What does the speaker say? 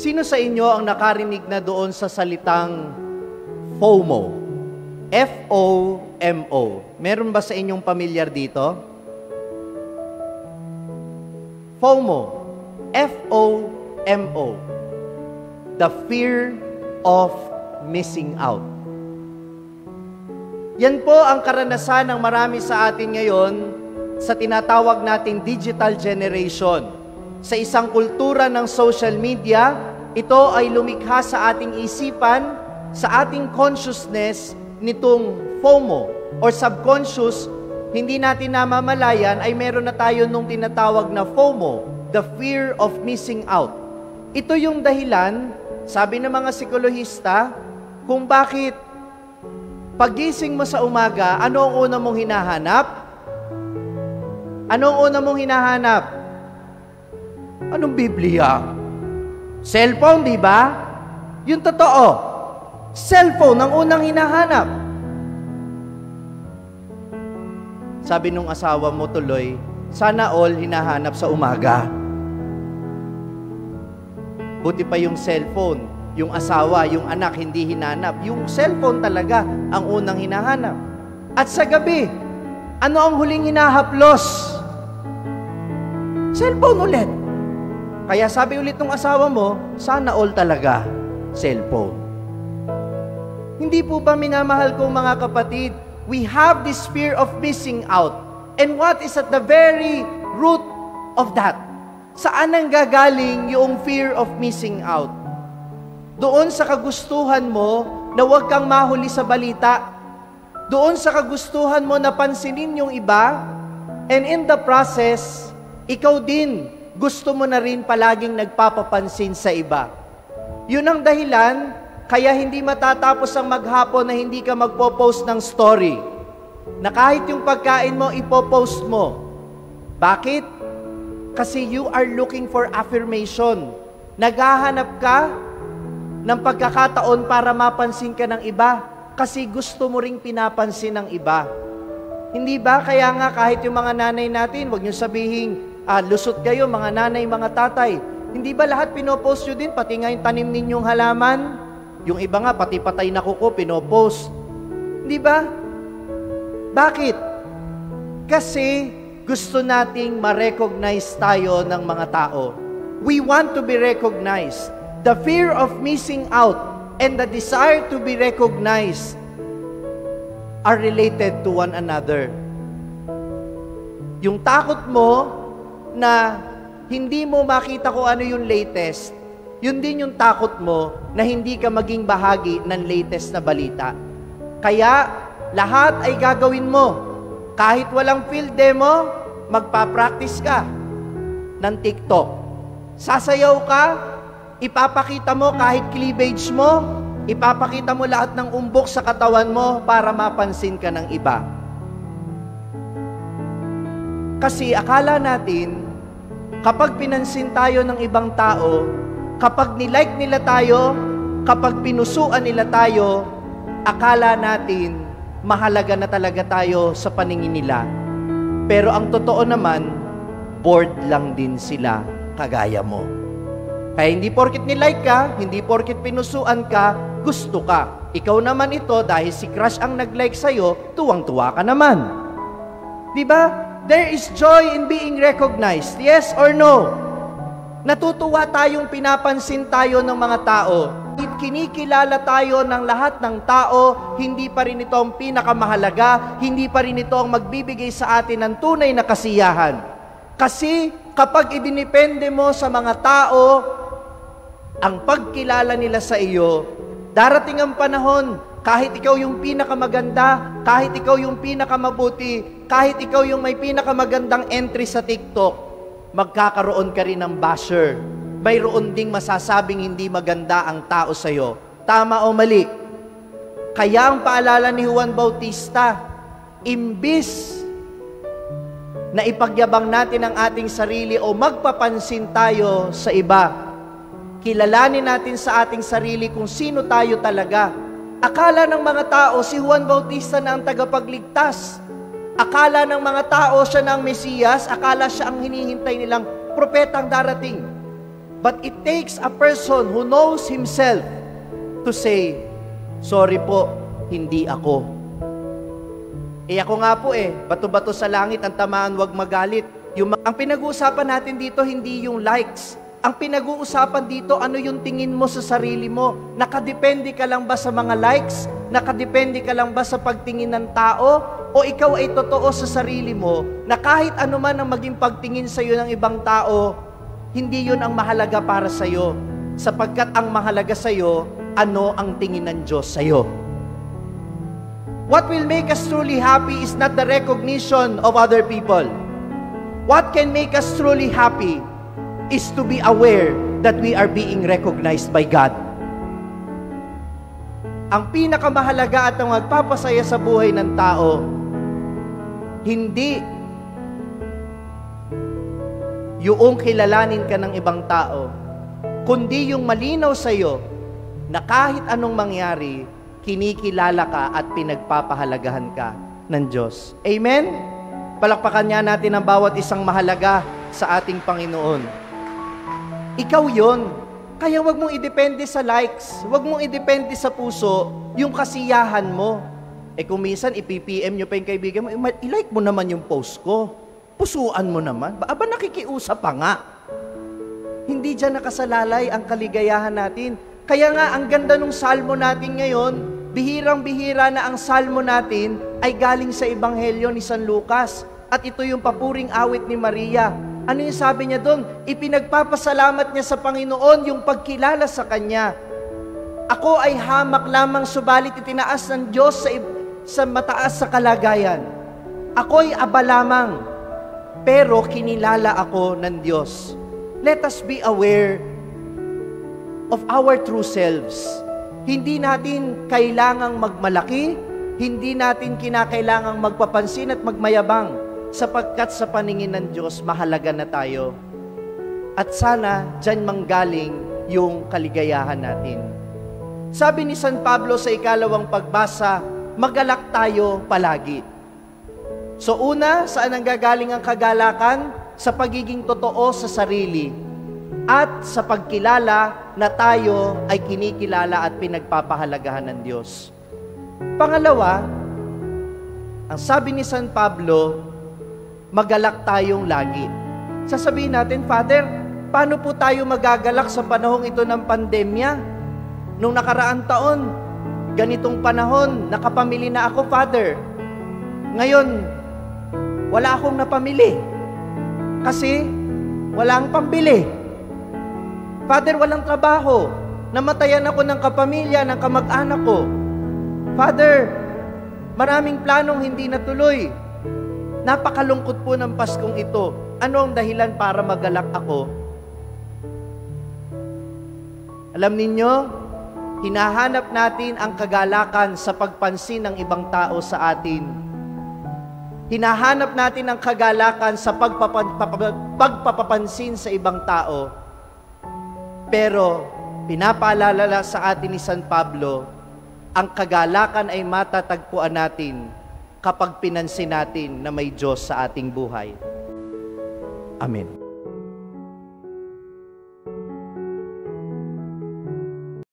Sino sa inyo ang nakarinig na doon sa salitang FOMO? F-O-M-O. Meron ba sa inyong pamilyar dito? FOMO. F-O-M-O. The fear of missing out. Yan po ang karanasan ng marami sa atin ngayon sa tinatawag nating digital generation. Sa isang kultura ng social media, ito ay lumikha sa ating isipan, sa ating consciousness nitong FOMO or subconscious, hindi natin namamalayan ay meron na tayo nung tinatawag na FOMO, the fear of missing out. Ito yung dahilan, sabi ng mga psikolohista, kung bakit paggising mo sa umaga, ano ang una mong hinahanap? Ano ang una mong hinahanap? Anong Biblia? Cellphone, di ba? Yung totoo. Cellphone ang unang hinahanap. Sabi nung asawa mo tuloy, sana all hinahanap sa umaga. Buti pa yung cellphone, yung asawa, yung anak hindi hinanap. Yung cellphone talaga ang unang hinahanap. At sa gabi, ano ang huling hinahaplos? Cellphone ulit. Kaya sabi ulit ng asawa mo, sana all talaga cellphone. Hindi po ba minamahal kong mga kapatid, we have this fear of missing out. And what is at the very root of that? Saan ang gagaling yung fear of missing out? Doon sa kagustuhan mo na huwag kang mahuli sa balita. Doon sa kagustuhan mo na pansinin yung iba. And in the process, ikaw din, gusto mo na rin palaging nagpapapansin sa iba. Yun ang dahilan, kaya hindi matatapos ang maghapon na hindi ka magpo-post ng story. Na kahit yung pagkain mo, ipopost mo. Bakit? Kasi you are looking for affirmation. Naghahanap ka ng pagkakataon para mapansin ka ng iba. Kasi gusto mo ring pinapansin ng iba. Hindi ba? Kaya nga kahit yung mga nanay natin, huwag nyo sabihin, lusot kayo, mga nanay, mga tatay. Hindi ba lahat pinopost nyo din? Pati nga yung tanim ninyong halaman. Yung iba nga, pati patay na kuko, pinopost. Hindi ba? Bakit? Kasi gusto nating ma-recognize tayo ng mga tao. We want to be recognized. The fear of missing out and the desire to be recognized are related to one another. Yung takot mo na hindi mo makita kung ano yung latest, yun din yung takot mo na hindi ka maging bahagi ng latest na balita. Kaya, lahat ay gagawin mo. Kahit walang field demo, magpa-practice ka ng TikTok. Sasayaw ka, ipapakita mo kahit cleavage mo, ipapakita mo lahat ng umbok sa katawan mo para mapansin ka ng iba. Kasi akala natin, kapag pinansin tayo ng ibang tao, kapag nilike nila tayo, kapag pinusuan nila tayo, akala natin, mahalaga na talaga tayo sa paningin nila. Pero ang totoo naman, bored lang din sila kagaya mo. Kaya hindi porket nilike ka, hindi porket pinusuan ka, gusto ka. Ikaw naman ito, dahil si crush ang nag-like sa'yo, tuwang-tuwa ka naman. Diba? There is joy in being recognized. Yes or no? Natutuwa tayong pinapansin tayo ng mga tao. Kinikilala tayo ng lahat ng tao, hindi pa rin ito ang pinakamahalaga, hindi pa rin ito ang magbibigay sa atin ng tunay na kasiyahan. Kasi kapag idinipende mo sa mga tao, ang pagkilala nila sa iyo, darating ang panahon, kahit ikaw yung pinakamaganda, kahit ikaw yung pinakamabuti, kahit ikaw yung may pinakamagandang entry sa TikTok, magkakaroon ka rin ng basher. Mayroon ding masasabing hindi maganda ang tao sa'yo. Tama o mali? Kaya ang paalala ni Juan Bautista, imbis na ipagyabang natin ang ating sarili o magpapansin tayo sa iba, kilalanin natin sa ating sarili kung sino tayo talaga. Akala ng mga tao, si Juan Bautista na ang tagapagligtas. Akala ng mga tao siya na ang Mesiyas, akala siya ang hinihintay nilang propetang darating. But it takes a person who knows himself to say, sorry po, hindi ako. Ako nga po bato-bato sa langit, ang tamaan wag magalit. Ang pinag-uusapan natin dito, hindi yung likes. Ang pinag-uusapan dito, ano yung tingin mo sa sarili mo? Nakadepende ka lang ba sa mga likes? Nakadepende ka lang ba sa pagtingin ng tao? O ikaw ay totoo sa sarili mo na kahit ano man ang maging pagtingin sa iyo ng ibang tao, hindi yun ang mahalaga para sa iyo. Sapagkat ang mahalaga sa iyo, ano ang tingin ng Diyos sa iyo. What will make us truly happy is not the recognition of other people. What can make us truly happy is to be aware that we are being recognized by God. Ang pinakamahalaga at ang magpapasaya sa buhay ng tao, hindi yung kilalanin ka ng ibang tao, kundi yung malinaw sa iyo na kahit anong mangyari, kinikilala ka at pinagpapahalagahan ka ng Diyos. Amen? Palakpakan niya natin ang bawat isang mahalaga sa ating Panginoon. Ikaw yon. Kaya wag mong idepende sa likes, wag mong idepende sa puso, yung kasiyahan mo. Kung minsan ipi-PM nyo pa yung kaibigan mo, i-like mo naman yung post ko. Pusuan mo naman. Aba, nakikiusap pa nga. Hindi dyan nakasalalay ang kaligayahan natin. Kaya nga, ang ganda ng salmo natin ngayon, bihirang-bihira na ang salmo natin ay galing sa Ebanghelyo ni San Lucas. At ito yung papuring awit ni Maria. Ano yung sabi niya doon? Ipinagpapasalamat niya sa Panginoon yung pagkilala sa Kanya. Ako ay hamak lamang, subalit itinaas ng Diyos sa mataas sa kalagayan. Ako'y aba lamang, pero kinilala ako ng Diyos. Let us be aware of our true selves. Hindi natin kailangang magmalaki, hindi natin kinakailangang magpapansin at magmayabang, sapagkat sa paningin ng Diyos, mahalaga na tayo. At sana, dyan manggaling yung kaligayahan natin. Sabi ni San Pablo sa ikalawang pagbasa, magalak tayo palagi. So una, saan ang gagaling ang kagalakan? Sa pagiging totoo sa sarili at sa pagkilala na tayo ay kinikilala at pinagpapahalagahan ng Diyos. Pangalawa, ang sabi ni San Pablo, magalak tayong lagi. Sasabihin natin, Father, paano po tayo magagalak sa panahong ito ng pandemya? Nung nakaraang taon, ganitong panahon, nakapamili na ako, Father. Ngayon, wala akong napamili. Kasi, walang pambili. Father, walang trabaho. Namatayan ako ng kapamilya, ng kamag-anak ko. Father, maraming planong hindi natuloy. Napakalungkot po ng Paskong ito. Ano ang dahilan para magalak ako? Alam ninyo, hinahanap natin ang kagalakan sa pagpansin ng ibang tao sa atin. Hinahanap natin ang kagalakan sa pagpapapansin sa ibang tao. Pero, pinapaalala sa atin ni San Pablo, ang kagalakan ay matatagpuan natin kapag pinansin natin na may Diyos sa ating buhay. Amen.